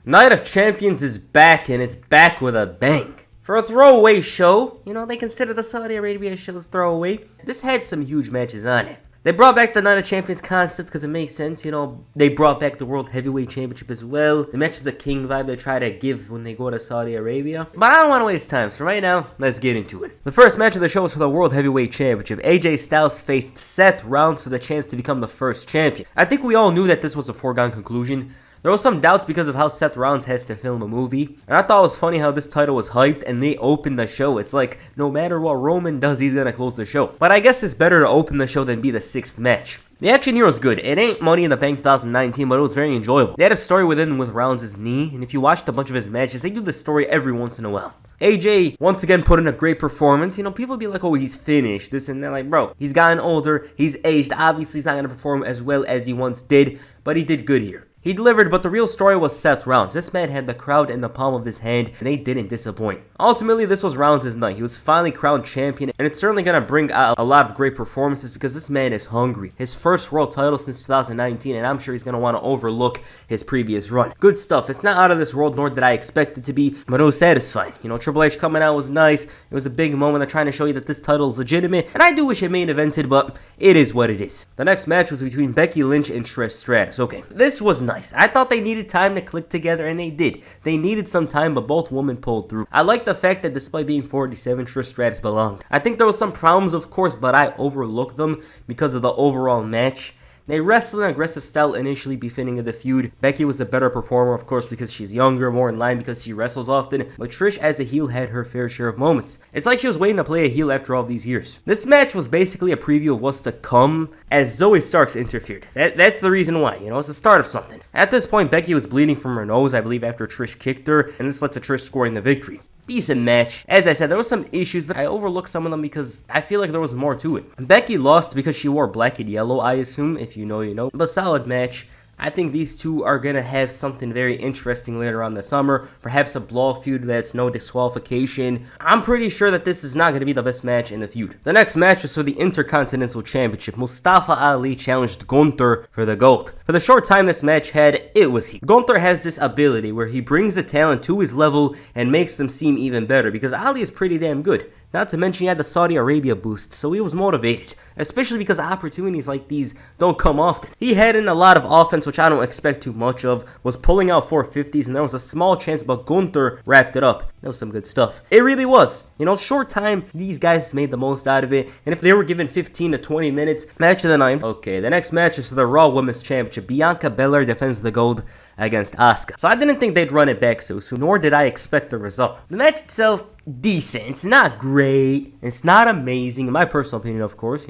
Night of Champions is back, and it's back with a bang. For a throwaway show, they consider the Saudi Arabia shows throwaway. This had some huge matches on it. They brought back the Night of Champions concept because it makes sense, They brought back the World Heavyweight Championship as well. The match is a king vibe they try to give when they go to Saudi Arabia. But I don't want to waste time, so right now, let's get into it. The first match of the show was for the World Heavyweight Championship. AJ Styles faced Seth Rollins for the chance to become the first champion. I think we all knew that this was a foregone conclusion. There was some doubts because of how Seth Rollins has to film a movie. And I thought it was funny how this title was hyped and they opened the show. It's like, no matter what Roman does, he's gonna close the show. But I guess it's better to open the show than be the 6th match. The action here was good. It ain't Money in the Bank 2019, but it was very enjoyable. They had a story within with Rollins' knee, and if you watched a bunch of his matches, they do this story every once in a while. AJ, once again, put in a great performance. People be like, oh, he's finished, this and that. Like, bro, he's gotten older, he's aged. Obviously, he's not going to perform as well as he once did, but he did good here. He delivered, but the real story was Seth Rollins. This man had the crowd in the palm of his hand, and they didn't disappoint. Ultimately, this was Rollins' night. He was finally crowned champion, and it's certainly going to bring out a lot of great performances because this man is hungry. His first world title since 2019, and I'm sure he's going to want to overlook his previous run. Good stuff. It's not out of this world, nor did I expect it to be, but it was satisfying. Triple H coming out was nice. It was a big moment of trying to show you that this title is legitimate, and I do wish it main evented, but it is what it is. The next match was between Becky Lynch and Trish Stratus. Okay, this was nice. I thought they needed time to click together, and they did. They needed some time, but both women pulled through. I like the fact that despite being 47, Trish Stratus belonged. I think there was some problems, of course, but I overlooked them because of the overall match. They wrestled an aggressive style initially befitting of the feud. Becky was a better performer, of course, because she's younger, more in line because she wrestles often, but Trish as a heel had her fair share of moments. It's like she was waiting to play a heel after all these years. This match was basically a preview of what's to come as Zoe Starks interfered. That's the reason why, it's the start of something. At this point, Becky was bleeding from her nose, I believe, after Trish kicked her, and this led to Trish scoring the victory. Decent match. As I said, there were some issues, but I overlooked some of them because I feel like there was more to it. Becky lost because she wore black and yellow, I assume. If you know, you know. But solid match. I think these two are going to have something very interesting later on the summer. Perhaps a blowout feud that's no disqualification. I'm pretty sure that this is not going to be the best match in the feud. The next match was for the Intercontinental Championship. Mustafa Ali challenged Gunther for the gold. For the short time this match had, it was heat. Gunther has this ability where he brings the talent to his level and makes them seem even better because Ali is pretty damn good. Not to mention he had the Saudi Arabia boost, so he was motivated, especially because opportunities like these don't come often. He had in a lot of offense, which I don't expect too much of, was pulling out 450s, and there was a small chance, but Gunther wrapped it up. That was some good stuff. It really was. Short time, these guys made the most out of it, and if they were given 15 to 20 minutes, match of the night. Okay, the next match is for the Raw Women's Championship. Bianca Belair defends the gold against Asuka. So I didn't think they'd run it back so soon, nor did I expect the result. The match itself, decent. It's not great. It's not amazing. In my personal opinion, of course,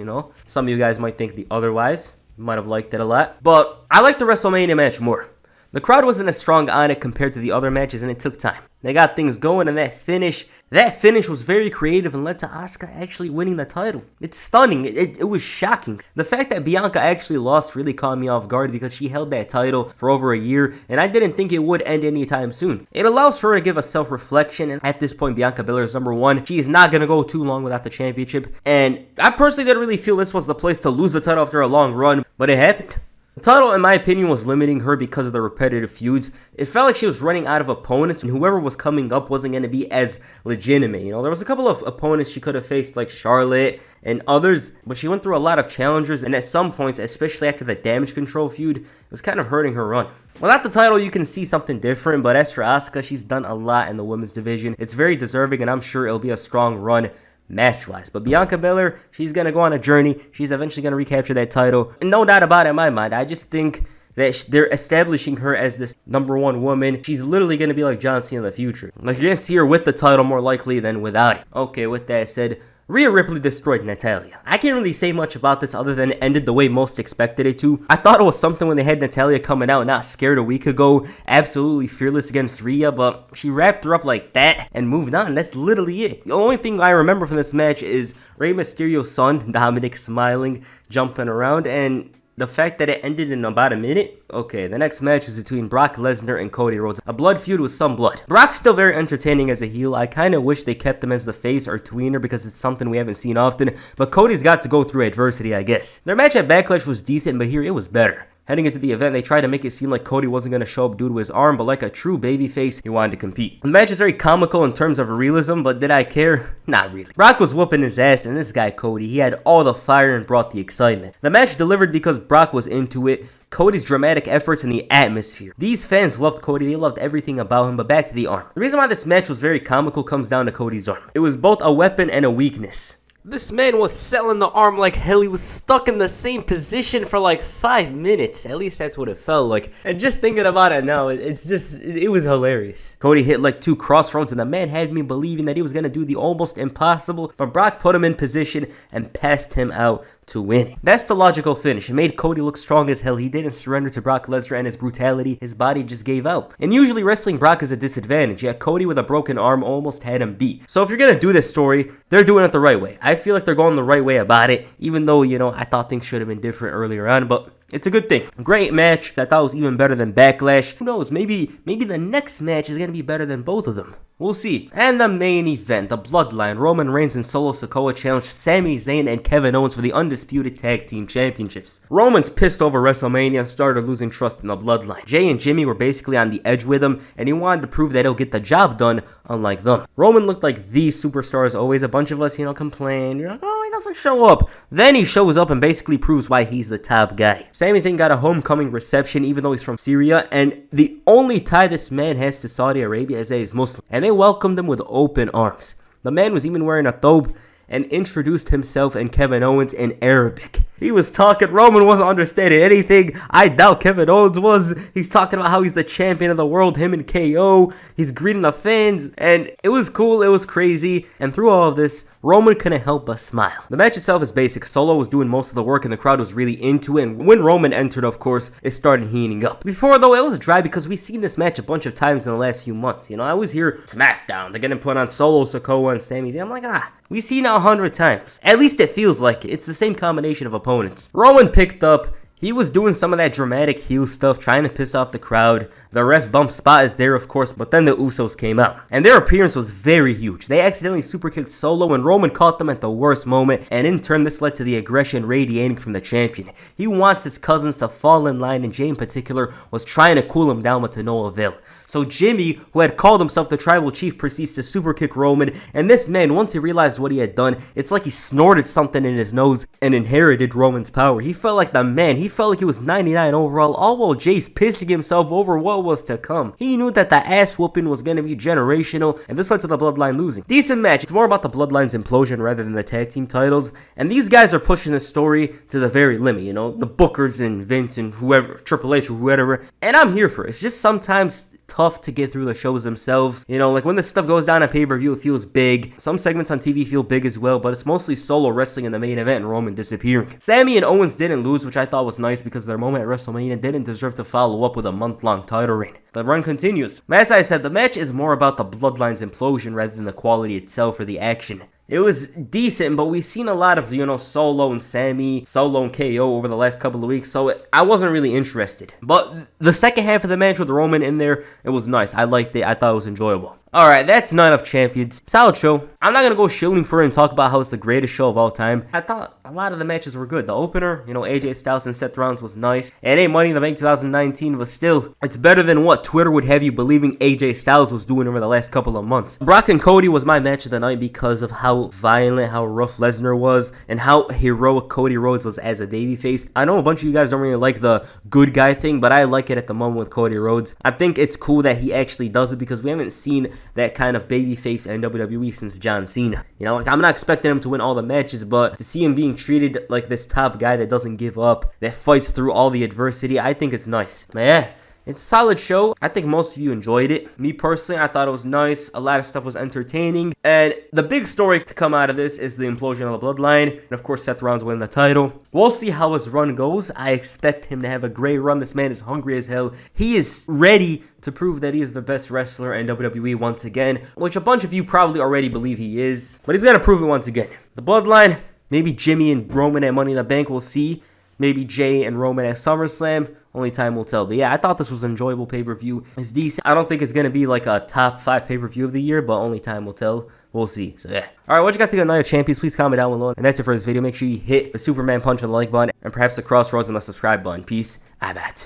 Some of you guys might think the otherwise. You might have liked it a lot. But I like the WrestleMania match more. The crowd wasn't as strong on it compared to the other matches, and it took time. They got things going, and that finish was very creative and led to Asuka actually winning the title. It's stunning. It was shocking. The fact that Bianca actually lost really caught me off guard because she held that title for over a year, and I didn't think it would end anytime soon. It allows for her to give a self-reflection, and at this point, Bianca Belair is number one. She is not going to go too long without the championship, and I personally didn't really feel this was the place to lose the title after a long run, but it happened. The title, in my opinion, was limiting her because of the repetitive feuds. It felt like she was running out of opponents, and whoever was coming up wasn't going to be as legitimate. There was a couple of opponents she could have faced, like Charlotte and others, but she went through a lot of challengers, and at some points, especially after the Damage Control feud, it was kind of hurting her run. Without the title, you can see something different, but as for Asuka, she's done a lot in the women's division. It's very deserving, and I'm sure it'll be a strong run match-wise. But Bianca Belair, she's going to go on a journey. She's eventually going to recapture that title. And no doubt about it in my mind. I just think that they're establishing her as this number one woman. She's literally going to be like John Cena in the future. Like, you're going to see her with the title more likely than without it. Okay, with that said, Rhea Ripley destroyed Natalya. I can't really say much about this other than it ended the way most expected it to. I thought it was something when they had Natalya coming out not scared a week ago, absolutely fearless against Rhea, but she wrapped her up like that and moved on. That's literally it. The only thing I remember from this match is Rey Mysterio's son, Dominic, smiling, jumping around, and the fact that it ended in about a minute. Okay, the next match is between Brock Lesnar and Cody Rhodes. A blood feud with some blood. Brock's still very entertaining as a heel. I kind of wish they kept him as the face or tweener because it's something we haven't seen often. But Cody's got to go through adversity, I guess. Their match at Backlash was decent, but here it was better. Heading into the event, they tried to make it seem like Cody wasn't going to show up due to his arm, but like a true babyface, he wanted to compete. The match is very comical in terms of realism, but did I care? Not really. Brock was whooping his ass, and this guy Cody, he had all the fire and brought the excitement. The match delivered because Brock was into it, Cody's dramatic efforts, and the atmosphere. These fans loved Cody, they loved everything about him, but back to the arm. The reason why this match was very comical comes down to Cody's arm. It was both a weapon and a weakness. This man was selling the arm like hell. He was stuck in the same position for like 5 minutes. At least that's what it felt like. And just thinking about it now, it was hilarious. Cody hit like 2 crossroads, and the man had me believing that he was going to do the almost impossible, but Brock put him in position and passed him out to win. That's the logical finish. It made Cody look strong as hell. He didn't surrender to Brock Lesnar and his brutality. His body just gave out. And usually wrestling Brock is a disadvantage, yet Cody with a broken arm almost had him beat. So if you're going to do this story, they're doing it the right way. I feel like they're going the right way about it, even though, I thought things should have been different earlier on, but it's a good thing. Great match. I thought it was even better than Backlash. Who knows? Maybe the next match is going to be better than both of them. We'll see. And the main event, the Bloodline, Roman Reigns and Solo Sikoa challenged Sami Zayn and Kevin Owens for the undisputed tag team championships. Roman's pissed over WrestleMania and started losing trust in the Bloodline. Jay and Jimmy were basically on the edge with him, and he wanted to prove that he'll get the job done, unlike them. Roman looked like the superstar as always. A bunch of us, complain. You're like, oh, he doesn't show up. Then he shows up and basically proves why he's the top guy. Sami Zayn got a homecoming reception even though he's from Syria, and the only tie this man has to Saudi Arabia is that he's Muslim, and they welcomed him with open arms. The man was even wearing a thobe and introduced himself and Kevin Owens in Arabic. He was talking, Roman wasn't understanding anything. I doubt Kevin Owens was. He's talking about how he's the champion of the world, him and KO. He's greeting the fans, and it was cool, it was crazy, and through all of this, Roman couldn't help but smile. The match itself is basic. Solo was doing most of the work, and the crowd was really into it, and when Roman entered, of course, it started heating up. Before, though, it was dry because we've seen this match a bunch of times in the last few months. I always hear SmackDown, they're getting put on Solo, Sikoa, and Sami Zayn. I'm like, we've seen it 100 times. At least it feels like it. It's the same combination of opponents. Roman picked up. He was doing some of that dramatic heel stuff, trying to piss off the crowd. The ref bump spot is there, of course, but then the Usos came out. And their appearance was very huge. They accidentally superkicked Solo, and Roman caught them at the worst moment, and in turn, this led to the aggression radiating from the champion. He wants his cousins to fall in line, and Jay in particular was trying to cool him down, but to no avail. So Jimmy, who had called himself the tribal chief, proceeds to superkick Roman, and this man, once he realized what he had done, it's like he snorted something in his nose and inherited Roman's power. He felt like the man. He felt like he was 99 overall, all while Jay's pissing himself over what was to come. He knew that the ass whooping was going to be generational, and this led to the Bloodline losing. Decent match. It's more about the Bloodline's implosion rather than the tag team titles, and these guys are pushing the story to the very limit, the Bookers and Vince and whoever, Triple H or whoever, and I'm here for it. It's just sometimes tough to get through the shows themselves. Like when this stuff goes down on pay-per-view, it feels big. Some segments on TV feel big as well, but it's mostly Solo wrestling in the main event and Roman disappearing. Sami and Owens didn't lose, which I thought was nice because their moment at WrestleMania didn't deserve to follow up with a month-long title reign. The run continues. As I said, the match is more about the Bloodline's implosion rather than the quality itself or the action. It was decent, but we've seen a lot of, Solo and Sami, Solo and KO over the last couple of weeks, so I wasn't really interested. But the second half of the match with Roman in there, it was nice. I liked it. I thought it was enjoyable. Alright, that's Night of Champions. Solid show. I'm not going to go shilling for it and talk about how it's the greatest show of all time. I thought a lot of the matches were good. The opener, AJ Styles and Seth Rollins was nice. It ain't Money in the Bank 2019, but still, it's better than what Twitter would have you believing AJ Styles was doing over the last couple of months. Brock and Cody was my match of the night because of how violent, how rough Lesnar was, and how heroic Cody Rhodes was as a babyface. I know a bunch of you guys don't really like the good guy thing, but I like it at the moment with Cody Rhodes. I think it's cool that he actually does it because we haven't seen that kind of babyface in WWE since John Cena. I'm not expecting him to win all the matches, but to see him being treated like this top guy that doesn't give up, that fights through all the adversity, I think it's nice. But yeah, it's a solid show. I think most of you enjoyed it. Me personally, I thought it was nice. A lot of stuff was entertaining. And the big story to come out of this is the implosion of the Bloodline. And of course, Seth Rollins winning the title. We'll see how his run goes. I expect him to have a great run. This man is hungry as hell. He is ready to prove that he is the best wrestler in WWE once again, which a bunch of you probably already believe he is. But he's going to prove it once again. The Bloodline, maybe Jimmy and Roman at Money in the Bank, we'll see. Maybe Jay and Roman at SummerSlam. Only time will tell. But yeah, I thought this was an enjoyable pay-per-view. It's decent. I don't think it's going to be like a top 5 pay-per-view of the year, but only time will tell. We'll see. So yeah. Alright, what you guys think of Night of Champions? Please comment down below. And that's it for this video. Make sure you hit the Superman punch on the like button and perhaps the crossroads on the subscribe button. Peace. I bet.